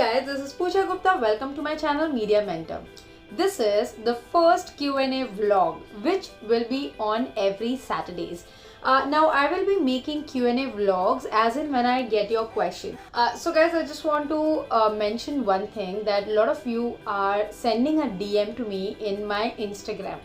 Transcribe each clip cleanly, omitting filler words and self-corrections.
guys, this is Pooja Gupta. Welcome to my channel Media Mentor. This is the first Q&A vlog which will be on every Saturdays. Now I will be making Q&A vlogs as in when I get your question. So guys, I just want to mention one thing, that a lot of you are sending a DM to me in my Instagram.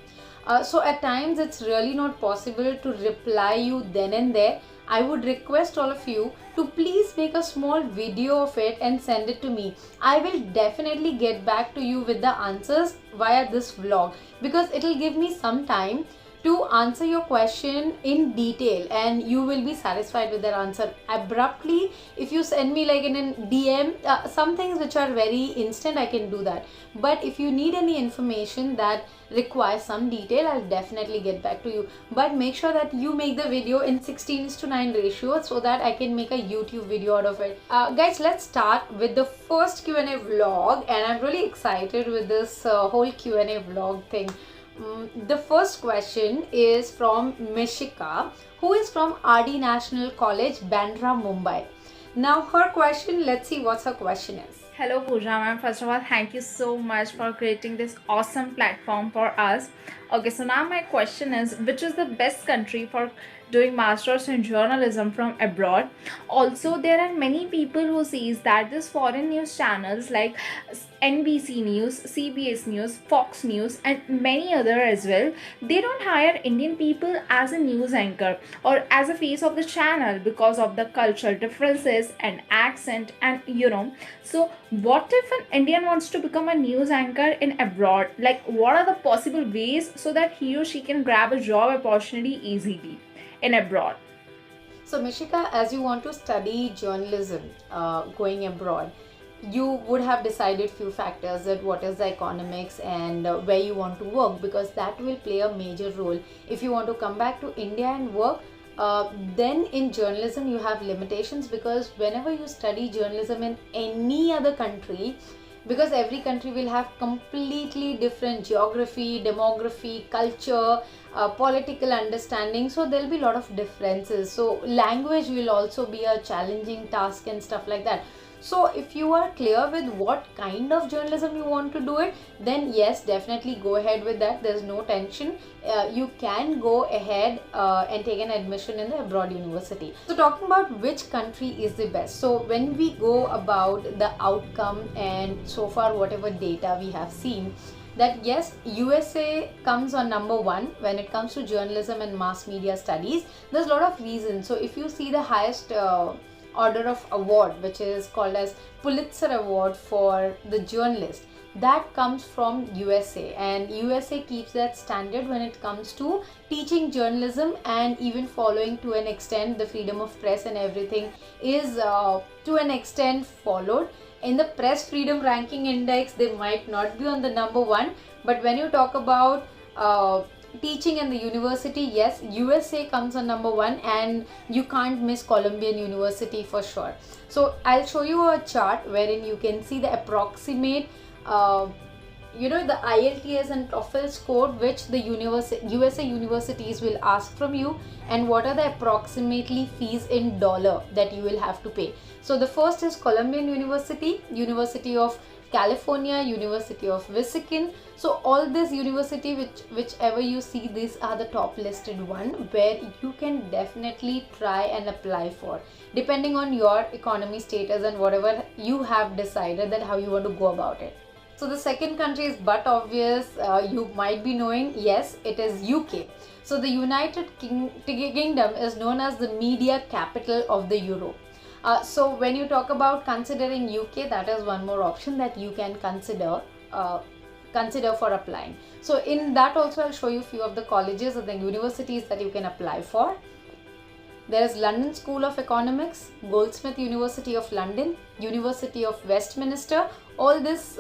So at times it's really not possible to reply you then and there. I would request all of you to please make a small video of it and send it to me. I will definitely get back to you with the answers via this vlog, because it will give me some time to answer your question in detail and you will be satisfied with their answer. Abruptly, if you send me like in a DM, some things which are very instant, I can do that. But if you need any information that requires some detail, I'll definitely get back to you. But make sure that you make the video in 16:9 ratio so that I can make a YouTube video out of it. Guys, let's start with the first Q&A vlog, and I'm really excited with this whole Q&A vlog thing. The first question is from Mishika, who is from RD National College, Bandra, Mumbai. Now her question, let's see what her question is. Hello Pooja ma'am, first of all thank you so much for creating this awesome platform for us. Okay, so now my question is, which is the best country for doing masters in journalism from abroad? Also, there are many people who sees that this foreign news channels like NBC News, CBS News, Fox News and many other as well, they don't hire Indian people as a news anchor or as a face of the channel because of the cultural differences and accent and so what if an Indian wants to become a news anchor in abroad? Like, what are the possible ways so that he or she can grab a job opportunity easily in abroad? So Mishika, as you want to study journalism going abroad, you would have decided few factors, that what is the economics and where you want to work, because that will play a major role. If you want to come back to India and work, then in journalism you have limitations, because whenever you study journalism in any other country, because every country will have completely different geography, demography, culture, political understanding, so there will be a lot of differences. So language will also be a challenging task and stuff like that. So if you are clear with what kind of journalism you want to do it, then yes, definitely go ahead with that. There's no tension. You can go ahead and take an admission in the abroad university. So talking about which country is the best. So when we go about the outcome, and so far whatever data we have seen, that yes, USA comes on number one when it comes to journalism and mass media studies. There's a lot of reasons. So if you see the highest order of award, which is called as Pulitzer Award for the journalist, that comes from USA, and USA keeps that standard when it comes to teaching journalism, and even following to an extent the freedom of press and everything is to an extent followed. In the press freedom ranking index, they might not be on the number one, but when you talk about teaching in the university, yes, USA comes on number one, and you can't miss Columbian University for sure. So I'll show you a chart wherein you can see the approximate the IELTS and TOEFL score which the USA universities will ask from you, and what are the approximately fees in dollar that you will have to pay. So the first is Columbian University, University of California, University of Wisconsin. So all this university, whichever you see, these are the top listed one where you can definitely try and apply for, depending on your economy status and whatever you have decided that how you want to go about it. So the second country is but obvious, you might be knowing, yes, it is UK. So the United Kingdom is known as the media capital of the Europe. So when you talk about considering UK, that is one more option that you can consider for applying. So in that also I'll show you a few of the colleges or the universities that you can apply for. There is London School of Economics, Goldsmith University of London, University of Westminster. All this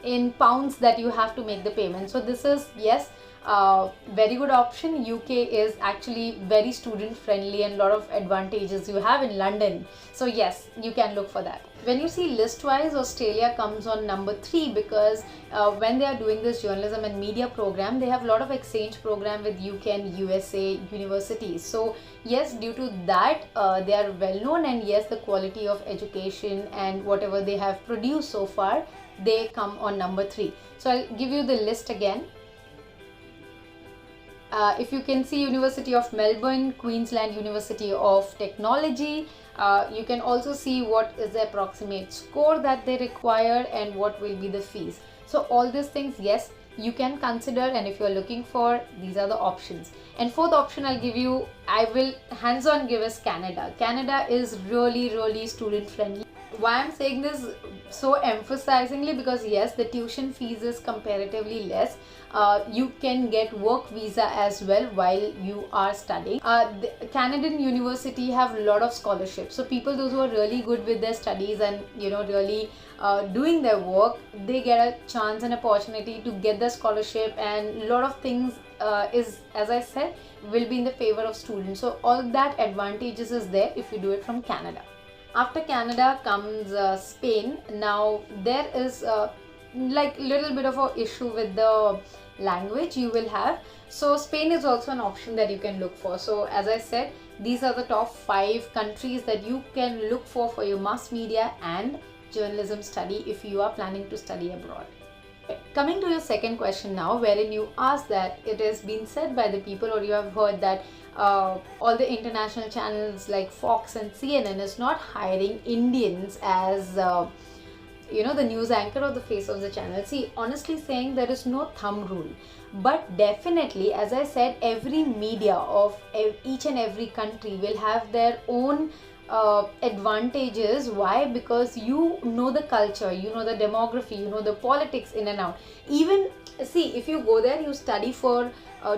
in pounds that you have to make the payment. So this is, yes, very good option. UK is actually very student friendly and a lot of advantages you have in London. So yes, you can look for that. When you see list wise, Australia comes on number 3 because when they are doing this journalism and media program, they have a lot of exchange program with UK and USA universities. So yes, due to that they are well known, and yes, the quality of education and whatever they have produced so far, they come on number 3. So I'll give you the list again. If you can see, University of Melbourne, Queensland University of Technology, you can also see what is the approximate score that they require and what will be the fees. So all these things, yes, you can consider, and if you are looking for, these are the options. And fourth option I'll give you, I will hands-on give is Canada. Canada is really student friendly. Why I'm saying this so emphasizingly, because yes, the tuition fees is comparatively less. You can get work visa as well while you are studying. The Canadian university have a lot of scholarships, so people those who are really good with their studies and really doing their work, they get a chance and opportunity to get the scholarship, and a lot of things is, as I said, will be in the favor of students. So all that advantages is there if you do it from Canada. After Canada comes Spain. Now there is like little bit of a issue with the language you will have. So Spain is also an option that you can look for. So as I said, these are the top 5 countries that you can look for your mass media and journalism study if you are planning to study abroad. Coming to your second question now, wherein you asked that it has been said by the people, or you have heard that all the international channels like Fox and CNN is not hiring Indians as the news anchor or the face of the channel. See, honestly saying, there is no thumb rule, but definitely, as I said, every media of each and every country will have their own advantages. Why? Because you know the culture, you know the demography, you know the politics in and out. Even see, if you go there, you study for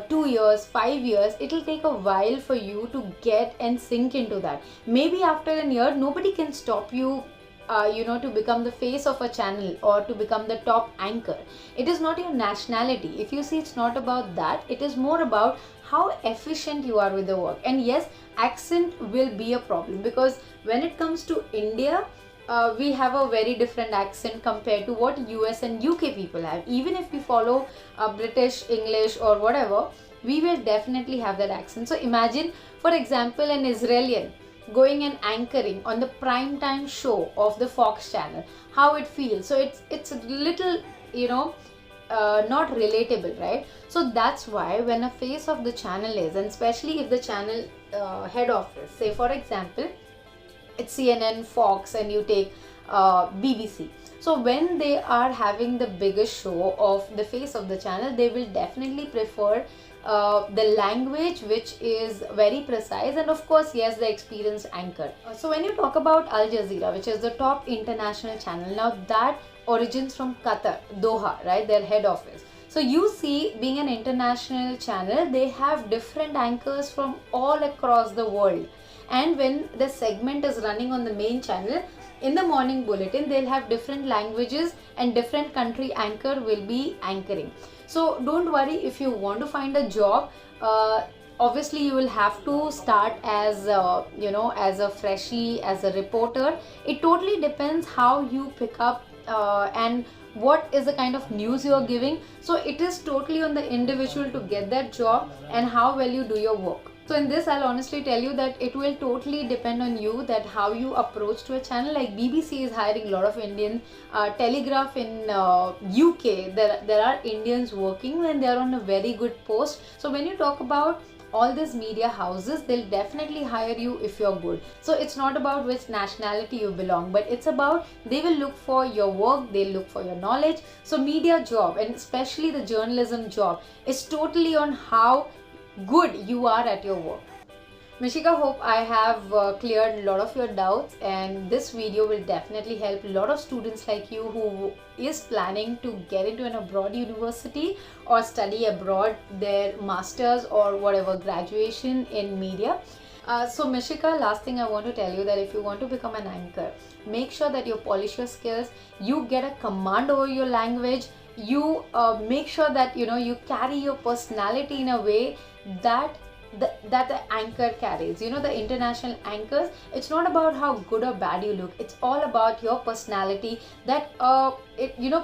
2 years, 5 years, it will take a while for you to get and sink into that. Maybe after a year, nobody can stop you to become the face of a channel or to become the top anchor. It is not your nationality. If you see, it's not about that. It is more about how efficient you are with the work. And yes, accent will be a problem, because when it comes to India, we have a very different accent compared to what US and UK people have. Even if we follow British English or whatever, we will definitely have that accent. So imagine, for example, an Israeli going and anchoring on the prime time show of the Fox channel, how it feels. So it's a little not relatable, right? So that's why when a face of the channel is, and especially if the channel head office, say for example it's CNN, Fox, and you take BBC. So when they are having the biggest show of the face of the channel, they will definitely prefer the language which is very precise, and of course, yes, the experienced anchor. So when you talk about Al Jazeera, which is the top international channel, now that origins from Qatar, Doha, right, their head office. So you see, being an international channel, they have different anchors from all across the world. And when the segment is running on the main channel, in the morning bulletin, they'll have different languages and different country anchor will be anchoring. So don't worry if you want to find a job. Obviously, you will have to start as as a freshie, as a reporter. It totally depends how you pick up and what is the kind of news you are giving. So it is totally on the individual to get that job and how well you do your work. So in this, I'll honestly tell you that it will totally depend on you, that how you approach to a channel. Like BBC is hiring a lot of Indian, Telegraph in UK, there are Indians working and they are on a very good post. So when you talk about all these media houses, they'll definitely hire you if you're good. So it's not about which nationality you belong, but it's about they will look for your work, they'll look for your knowledge. So media job, and especially the journalism job, is totally on how good you are at your work. Mishika, hope I have cleared a lot of your doubts, and this video will definitely help a lot of students like you who is planning to get into an abroad university or study abroad their masters or whatever graduation in media. So Mishika, last thing I want to tell you, that if you want to become an anchor, make sure that you polish your skills, you get a command over your language, you make sure that you carry your personality in a way that the anchor carries. The international anchors, it's not about how good or bad you look, it's all about your personality, that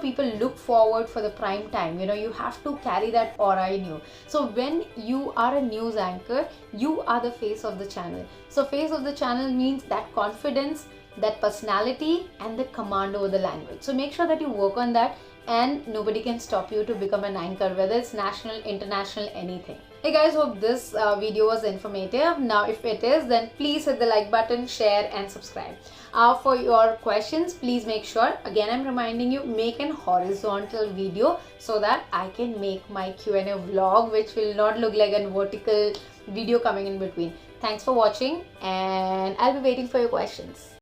people look forward for the prime time. You have to carry that aura in you. So when you are a news anchor, you are the face of the channel. So face of the channel means that confidence, that personality, and the command over the language. So make sure that you work on that, and nobody can stop you to become an anchor, whether it's national, international, anything. Hey guys, hope this video was informative. Now if it is, then please hit the like button, share and subscribe. For your questions, please make sure, again I'm reminding you, make an horizontal video so that I can make my Q&A vlog, which will not look like a vertical video coming in between. Thanks for watching, and I'll be waiting for your questions.